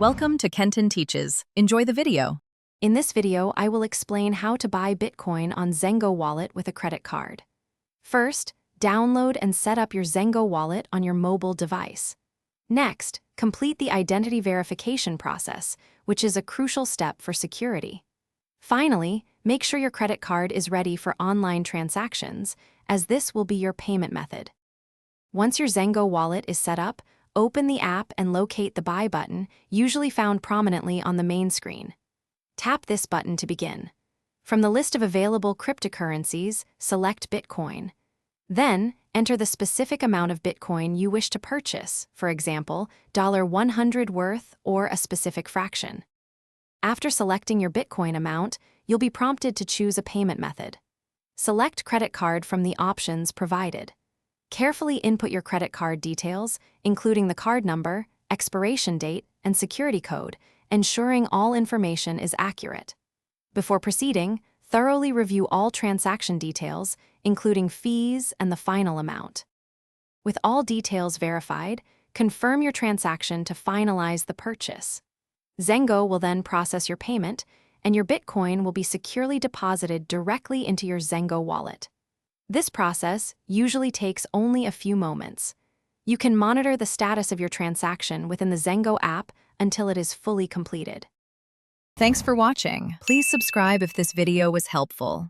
Welcome to Kenton Teaches. Enjoy the video. In this video, I will explain how to buy Bitcoin on Zengo wallet with a credit card. First, download and set up your Zengo wallet on your mobile device. Next, complete the identity verification process, which is a crucial step for security. Finally, make sure your credit card is ready for online transactions, as this will be your payment method. Once your Zengo wallet is set up, open the app and locate the Buy button, usually found prominently on the main screen. Tap this button to begin. From the list of available cryptocurrencies, select Bitcoin. Then, enter the specific amount of Bitcoin you wish to purchase, for example, $100 worth or a specific fraction. After selecting your Bitcoin amount, you'll be prompted to choose a payment method. Select credit card from the options provided. Carefully input your credit card details, including the card number, expiration date, and security code, ensuring all information is accurate. Before proceeding, thoroughly review all transaction details, including fees and the final amount. With all details verified, confirm your transaction to finalize the purchase. Zengo will then process your payment, and your Bitcoin will be securely deposited directly into your Zengo wallet. This process usually takes only a few moments. You can monitor the status of your transaction within the Zengo app until it is fully completed. Thanks for watching. Please subscribe if this video was helpful.